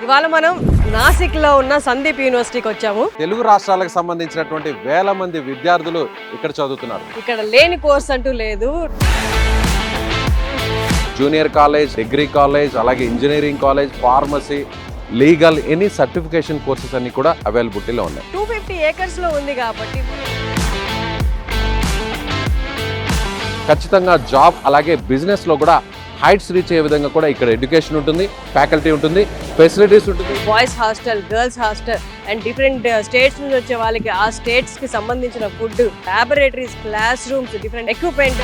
ఇవాళ మనం నాసిక్లో ఉన్న సందీప్ యూనివర్సిటీకి వచ్చాము. తెలుగు రాష్ట్రాలకు సంబంధించినటువంటి వేల మంది విద్యార్థులు ఇక్కడ చదువుతున్నారు. ఇక్కడ లేని కోర్స్ అంటూ లేదు. జూనియర్ కాలేజ్, డిగ్రీ కాలేజ్, అలాగే engineering college, pharmacy, legal, any certification courses అన్ని కూడా అవైలబిలిటీలో ఉన్నాయి. 250 acres లో ఉంది కాబట్టి ఖచ్చితంగా జాబ్ అలాగే బిజినెస్ లో కూడా హైట్స్ రీచ్ అయ్యే విధంగా కూడా ఇక్కడ ఎడ్యుకేషన్ ఉంటుంది, ఫ్యాకల్టీ ఉంటుంది, ఫెసిలిటీస్ ఉంటుంది. Boys hostel, girls hostel and different states నుంచి వచ్చే వాళ్ళకి ఆ స్టేట్స్ కి సంబంధించిన food, laboratories, class rooms, different equipment.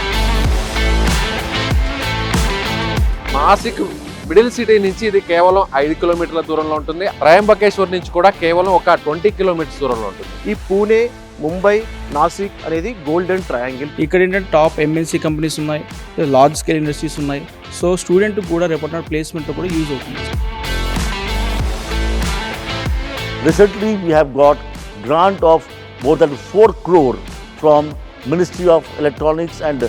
Nashik middle city నుంచి ఇది కేవలం 5 కిలోమీటర్ల దూరంలో ఉంటుంది. త్రయంబకేశ్వర్ నుంచి కూడా కేవలం ఒక 20 కిలోమీటర్స్ దూరంలో ఉంటుంది. ఈ పూణే, ముంబై, నాసిక్ అనేది గోల్డెన్ ట్రయాంగిల్. ఇక్కడ ఏంటంటే టాప్ ఎంఎన్సీ కంపెనీస్ ఉన్నాయి, లార్జ్ స్కేల్ ఇండస్ట్రీస్ ఉన్నాయి. సో స్టూడెంట్ కూడా రేపటి ప్లేస్మెంట్ కూడా యూజ్ అవుతుంది. Recently, we have got grant of more than 4 crore from Ministry of Electronics and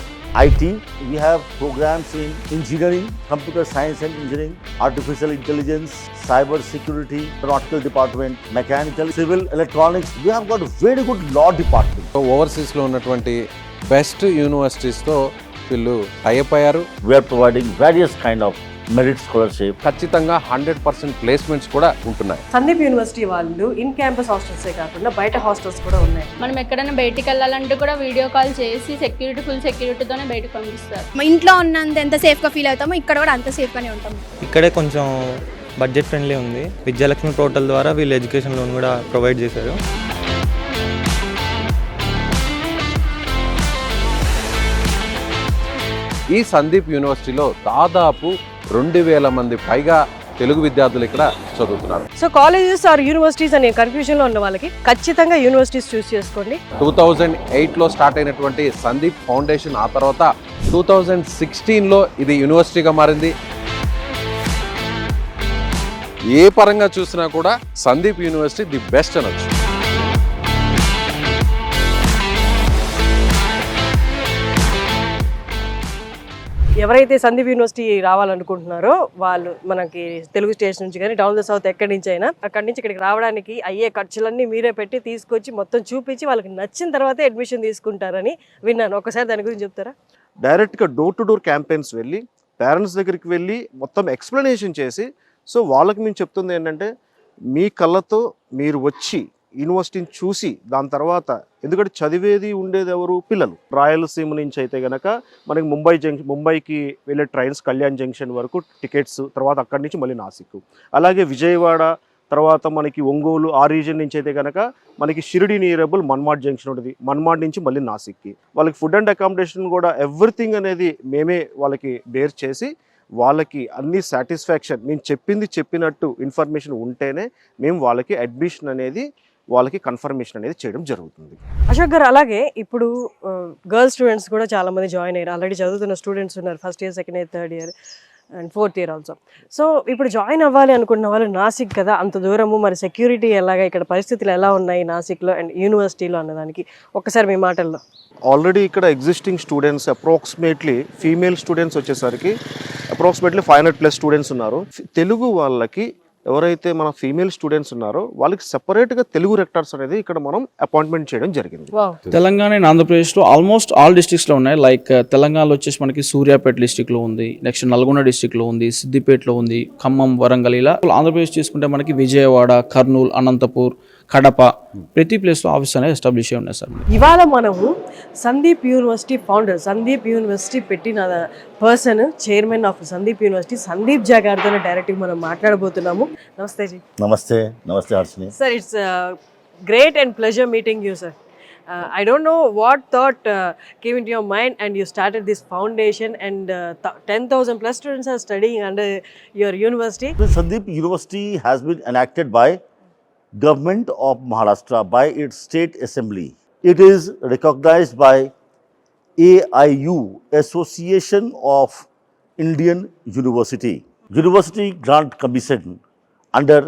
IT. We have programs in engineering, computer science and engineering, artificial intelligence, cyber security, nautical department, mechanical, civil, electronics. We have got a very good law department. Overseas లో ఉన్నటువంటి best universities తో వీళ్ళు tie up అయ్యారు. We are providing various kind of merit scholarship. ఖచ్చితంగా 100% placements కూడా ఉంటున్నాయి. Sandeep university వాళ్ళు in campus హాస్టల్సే కాకుండా బయట హాస్టల్స్ కూడా ఉన్నాయి. మనం ఎక్కడైనా బయటికి వెళ్ళాలంటే కూడా వీడియో కాల్ చేసి ఫుల్ సెక్యూరిటీతోనే బయటకు పంపిస్తారు. మా ఇంట్లో ఉన్నంత ఎంత సేఫ్గా ఫీల్ అవుతామో ఇక్కడ కూడా అంత సేఫ్గానే ఉంటాం. ఇక్కడే కొంచెం బడ్జెట్ ఫ్రెండ్లీ ఉంది. విద్యాలక్ష్మి పోర్టల్ ద్వారా వీళ్ళు ఎడ్యుకేషన్ లోన్ కూడా ప్రొవైడ్ చేశారు. ఈ సందీప్ యూనివర్సిటీలో దాదాపు 2000 మంది పైగా తెలుగు విద్యార్థులు ఇక్కడ చదువుతున్నారు. సో కాలేజెస్ ఆర్ యూనివర్సిటీస్ అనే కన్ఫ్యూజన్ లో ఉన్న వాళ్ళకి ఖచ్చితంగా యూనివర్సిటీస్ చూస్ చేసుకోండి. 2008లో స్టార్ట్ అయినటువంటి సందీప్ ఫౌండేషన్ ఆ తర్వాత 2016లో ఇది యూనివర్సిటీగా మారింది. ఏ పరంగా చూసినా కూడా సందీప్ యూనివర్సిటీ ది బెస్ట్ అనొచ్చు. ఎవరైతే సందీప్ యూనివర్సిటీ రావాలనుకుంటున్నారో వాళ్ళు మనకి తెలుగు స్టేట్స్ నుంచి కానీ డౌన్ ద సౌత్ ఎక్కడి నుంచి అయినా అక్కడి నుంచి ఇక్కడికి రావడానికి అయ్యే ఖర్చులన్నీ మీరే పెట్టి తీసుకొచ్చి మొత్తం చూపించి వాళ్ళకి నచ్చిన తర్వాత అడ్మిషన్ తీసుకుంటారని విన్నాను. ఒకసారి దాని గురించి చెప్తారా? డైరెక్ట్గా డోర్ టు డోర్ క్యాంపెయిన్స్ వెళ్ళి పేరెంట్స్ దగ్గరికి వెళ్ళి మొత్తం ఎక్స్ప్లెనేషన్ చేసి, సో వాళ్ళకి మేము చెప్తుంది ఏంటంటే మీ కళ్ళతో మీరు వచ్చి యూనివర్సిటీని చూసి దాని తర్వాత, ఎందుకంటే చదివేది ఉండేది ఎవరు? పిల్లలు. రాయలసీమ నుంచి అయితే కనుక మనకి ముంబైకి వెళ్ళే ట్రైన్స్ కళ్యాణ్ జంక్షన్ వరకు టికెట్స్, తర్వాత అక్కడి నుంచి మళ్ళీ నాసిక్, అలాగే విజయవాడ, తర్వాత మనకి ఒంగోలు, ఆ రీజన్ నుంచి అయితే కనుక మనకి షిరిడి నియరబుల్ మన్మాడ్ జంక్షన్ ఉంటుంది. మన్మాడ్ నుంచి మళ్ళీ నాసిక్కి. వాళ్ళకి ఫుడ్ అండ్ అకామిడేషన్ కూడా ఎవ్రీథింగ్ అనేది మేమే వాళ్ళకి బేర్ చేసి వాళ్ళకి అన్ని సాటిస్ఫాక్షన్, మేము చెప్పినట్టు ఇన్ఫర్మేషన్ ఉంటేనే మేము వాళ్ళకి అడ్మిషన్ అనేది, వాళ్ళకి కన్ఫర్మేషన్ అనేది చేయడం జరుగుతుంది. అశోక్ గారు, అలాగే ఇప్పుడు గర్ల్స్ స్టూడెంట్స్ కూడా చాలా మంది జాయిన్ అయ్యారు. ఆల్రెడీ చదువుతున్న స్టూడెంట్స్ ఉన్నారు, first year, second year, third year and fourth year also. So ఇప్పుడు జాయిన్ అవ్వాలి అనుకున్న వాళ్ళు నాసిక్ కదా, అంత దూరము, మరి సెక్యూరిటీ ఎలాగా, ఇక్కడ పరిస్థితులు ఎలా ఉన్నాయి నాసిక్లో అండ్ యూనివర్సిటీలో అన్నదానికి ఒకసారి మీ మాటల్లో. ఆల్రెడీ ఇక్కడ existing students approximately female students వచ్చేసరికి అప్రాక్సిమేట్లీ 500+ స్టూడెంట్స్ ఉన్నారు. తెలుగు వాళ్ళకి ఎవరైతే మన ఫీమేల్ స్టూడెంట్స్ ఉన్నారో వాళ్ళకి సెపరేట్గా తెలుగు రెక్టర్స్ అనేది ఇక్కడ మనం అపాయింట్మెంట్ చేయడం జరిగింది. తెలంగాణ అండ్ ఆంధ్రప్రదేశ్లో ఆల్మోస్ట్ ఆల్ డిస్ట్రిక్ట్స్లో ఉన్నాయి. లైక్ తెలంగాణలో వచ్చేసి మనకి సూర్యాపేట డిస్ట్రిక్ట్లో ఉంది, నెక్స్ట్ నల్గొండ డిస్ట్రిక్ట్లో ఉంది, సిద్దిపేటలో ఉంది, ఖమ్మం, వరంగల్. ఇలా ఆంధ్రప్రదేశ్ తీసుకుంటే మనకి విజయవాడ, కర్నూలు, అనంతపూర్, కడప, ప్రతి ప్లేస్లో ఆఫీస్ అనేది ఎస్టాబ్లిష్ అయి ఉన్నాయి సార్. ఇవాళ మనము Sandeep university founder, Sandeep university పెట్టిన person, chairman of Sandeep university, Sandeep Jha గారితో డైరెక్ట్గా మనం మాట్లాడబోతున్నాము. నమస్తే జీ. నమస్తే Harshini. Sir, it's great and pleasure meeting you, sir. I don't know what thought came into your mind and you started this foundation and 10,000+ students are studying under your university. The Sandeep University has been enacted by Government of Maharashtra, by its state assembly. It is recognized by AIU, Association of Indian University. University Grant Commission under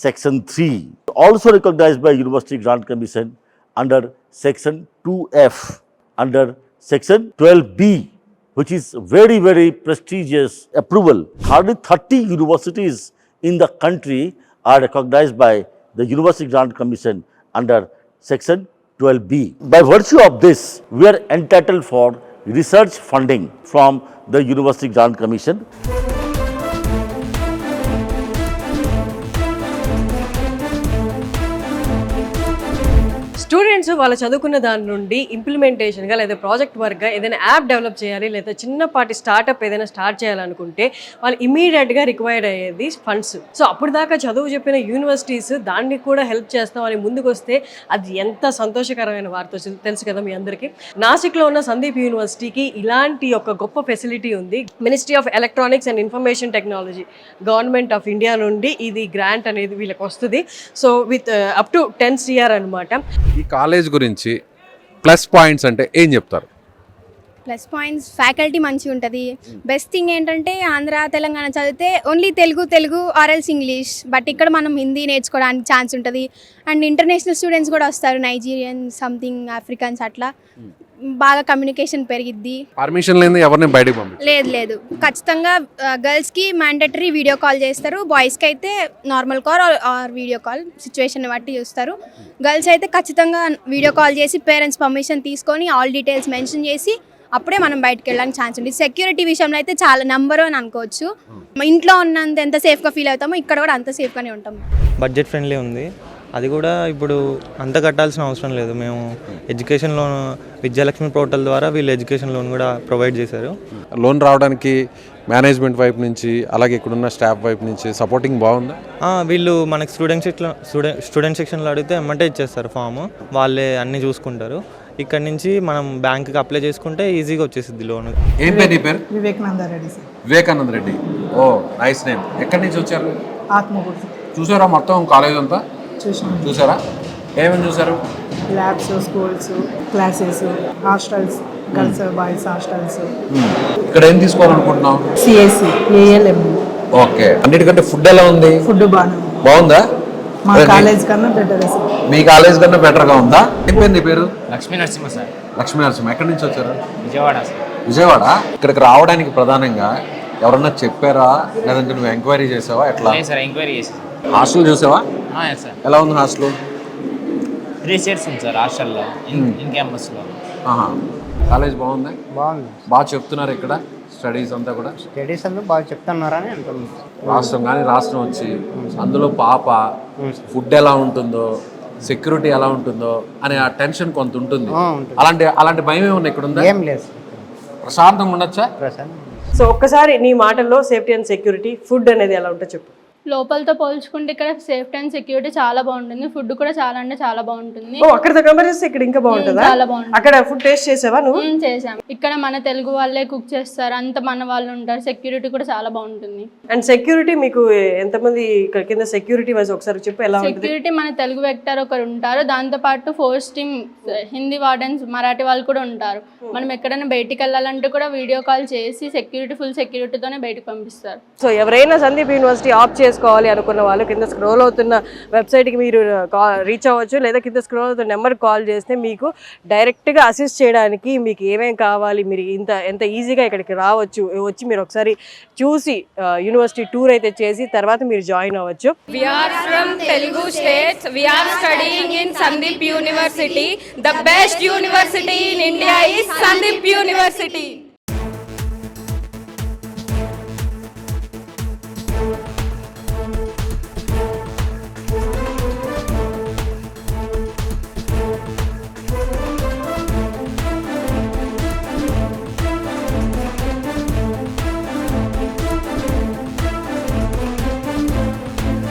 Section 3. Also recognized by University Grant Commission under Section 2F, under Section 12B, which is very, very prestigious approval. Hardly 30 universities in the country are recognized by the University Grant Commission under Section 12B. By virtue of this, we are entitled for research funding from the University Grant Commission. Students వాళ్ళు చదువుకున్న దాని నుండి ఇంప్లిమెంటేషన్గా లేదా project వర్క్గా ఏదైనా app develop చేయాలి లేదా చిన్నపాటి startup ఏదైనా స్టార్ట్ చేయాలనుకుంటే వాళ్ళు ఇమీడియట్గా రిక్వైర్డ్ అయ్యేది ఫండ్స్. సో అప్పుడు దాకా చదువు చెప్పిన యూనివర్సిటీస్ దాన్ని కూడా హెల్ప్ చేస్తామని ముందుకు వస్తే అది ఎంత సంతోషకరమైన వార్త తెలుసు కదా మీ అందరికీ. నాసిక్లో ఉన్న సందీప్ యూనివర్సిటీకి ఇలాంటి ఒక గొప్ప ఫెసిలిటీ ఉంది. Ministry of electronics and information technology, government of India నుండి ఇది గ్రాంట్ అనేది వీళ్ళకి వస్తుంది. So with up to 10 CR అనమాట. ఈ కాలేజ్ గురించి ప్లస్ పాయింట్స్ అంటే ఏం చెప్తారు? ప్లస్ పాయింట్స్ ఫ్యాకల్టీ మంచిగా ఉంటుంది. బెస్ట్ థింగ్ ఏంటంటే ఆంధ్ర తెలంగాణ చదివితే ఓన్లీ తెలుగు ఆర్ఎల్స్ ఇంగ్లీష్, బట్ ఇక్కడ మనం హిందీ నేర్చుకోవడానికి ఛాన్స్ ఉంటుంది. అండ్ ఇంటర్నేషనల్ స్టూడెంట్స్ కూడా వస్తారు, నైజీరియన్ సంథింగ్ ఆఫ్రికన్స్, అట్లా బాగా కమ్యూనికేషన్ పెరిగిద్ది. పర్మిషన్ లేదు ఎవరిని బయటకు పంపించారు? లేదు ఖచ్చితంగా గర్ల్స్కి మ్యాండటరీ వీడియో కాల్ చేస్తారు, బాయ్స్కి అయితే normal call or video call situation బట్టి చూస్తారు. గర్ల్స్ అయితే ఖచ్చితంగా వీడియో కాల్ చేసి పేరెంట్స్ పర్మిషన్ తీసుకొని ఆల్ డీటెయిల్స్ మెన్షన్ చేసి అప్పుడే మనం బయటకు వెళ్ళడానికి ఛాన్స్ ఉంది. సెక్యూరిటీ విషయంలో అయితే చాలా నెంబర్ అని అనుకోవచ్చు. ఇంట్లో ఉన్నంత ఎంత సేఫ్గా ఫీల్ అవుతామో ఇక్కడ కూడా అంత సేఫ్గానే ఉంటాం. బడ్జెట్ ఫ్రెండ్లీ ఉంది. అది కూడా ఇప్పుడు అంత కట్టాల్సిన అవసరం లేదు. మేము ఎడ్యుకేషన్ లోన్ విద్యాలక్ష్మి పోర్టల్ ద్వారా వీళ్ళు ఎడ్యుకేషన్ లోన్ కూడా ప్రొవైడ్ చేశారు. లోన్ రావడానికి మేనేజ్మెంట్ వైపు నుంచి అలాగే ఇక్కడున్న స్టాఫ్ వైపు నుంచి సపోర్టింగ్ బాగుందా? వీళ్ళు మనకి స్టూడెంట్ సెక్షన్లో అడిగితే ఎమ్మటే ఇచ్చేస్తారు ఫామ్, వాళ్ళే అన్నీ చూసుకుంటారు. ఇక్కడ నుంచి మనం బ్యాంక్కి అప్లై చేసుకుంటే ఈజీగా వచ్చేసింది లోన్. ఏం పేరు నీ పేరు? వివేకానంద రెడ్డి సార్. వివేకానంద రెడ్డి. ఓ నైస్ నేమ్. ఎక్కడి నుంచి వచ్చారు? ఆత్మకూరు. చూసారా మొత్తం కాలేజ్ అంతా? చూసారా? ఏమేమి చూసారు? Labs, schools, classes, hostels, girls boys hostels. ఇక్కడ ఏం తీసుకోవాలనుకుంటున్నావు? CSC, ALM. ఓకే. అన్నిటికంటే ఫుడ్ ఎలా ఉంది? ఫుడ్ బాగుందా? మా కాలేజ్ కన్నా బెటర్ సార్. మీ కాలేజ్ కన్నా బెటర్గా ఉందా? ఏం పేరు నీ పేరు? లక్ష్మీ నరసింహ సార్. లక్ష్మీ నరసింహ. ఎక్కడి నుంచి వచ్చారు? విజయవాడ సార్. విజయవాడ. ఇక్కడికి రావడానికి ప్రధానంగా ఎవరన్నా చెప్పారా లేదంటే నువ్వు ఎంక్వైరీ చేసావా? ఎట్లా సార్ ఎంక్వైరీ చేసాను. హాస్టల్ చూసావా? సార్. ఎలా ఉంది హాస్టల్? 3 seats ఉంది సార్ హాస్టల్లో, ఇన్ క్యాంపస్లో. కాలేజ్ బాగుంది? బాగుంది. బాగా చెప్తున్నారు ఇక్కడ స్టడీస్ అంతా కూడా? స్టడీస్ అంతా బాగా చెప్తున్నారని అంటున్నాను. రాష్ట్రం వచ్చి అందులో పాప ఫుడ్ ఎలా ఉంటుందో, సెక్యూరిటీ ఎలా ఉంటుందో అనే ఆ టెన్షన్ కొంత ఉంటుంది. అలాంటి భయం ఏమన్నా ఇక్కడ ఉందా? ఏం లేదు. ప్రశాంతంగా ఉండొచ్చా? సో ఒక్కసారి నీ మాటల్లో సేఫ్టీ అండ్ సెక్యూరిటీ, ఫుడ్ అనేది ఎలా ఉంటుందో చెప్పు. లోపలతో పోల్చుకుంటే ఇక్కడ సేఫ్టీ అండ్ సెక్యూరిటీ చాలా బాగుంటుంది. ఫుడ్ కూడా చాలా అంటే చాలా బాగుంటుంది. అక్కడ కంపేర్ చేస్తే ఇక్కడ ఇంకా బాగుంటుందా? చాలా బాగుంటుంది. అక్కడ ఫుడ్ టేస్ట్ చేసావా నువ్వు? చేసాం. ఇక్కడ మన తెలుగు వాళ్ళే కుక్ చేస్తారు, అంత మన వాళ్ళు ఉంటారు. సెక్యూరిటీ కూడా చాలా బాగుంటుంది. అండ్ సెక్యూరిటీ మీకు ఎంతమంది ఇక్కడ కింద సెక్యూరిటీ వైజ్ ఒకసారి చెప్పు ఎలా ఉంటుంది? సెక్యూరిటీ మన తెలుగు వెక్టర్ ఒకరు ఉంటారు, దాంతో పాటు force team, Hindi wardens, Marathi వాళ్ళు కూడా ఉంటారు. మనం ఎక్కడైనా బయటికి వెళ్ళాలంటే కూడా వీడియో కాల్ చేసి ఫుల్ సెక్యూరిటీతోనే బయటకు పంపిస్తారు. సో ఎవరైనా సందీప్ యూనివర్సిటీ ఆప్ చేసుకోవాలి అనుకున్న వాళ్ళు కింద స్క్రోల్ అవుతున్న వెబ్సైట్కి మీరు రీచ్ అవ్వచ్చు, లేదా కింద స్క్రోల్ అవుతున్న నెంబర్కి కాల్ చేస్తే మీకు డైరెక్ట్గా అసిస్ట్ చేయడానికి మీకు ఏమేమి కావాలి, మీరు ఎంత ఈజీగా ఇక్కడికి రావచ్చు, వచ్చి మీరు ఒకసారి చూసి యూనివర్సిటీ టూర్ అయితే చేసి తర్వాత మీరు జాయిన్ అవ్వచ్చు. We are from Telugu states. We are studying in Sandeep University. The best university in India is Sandeep University.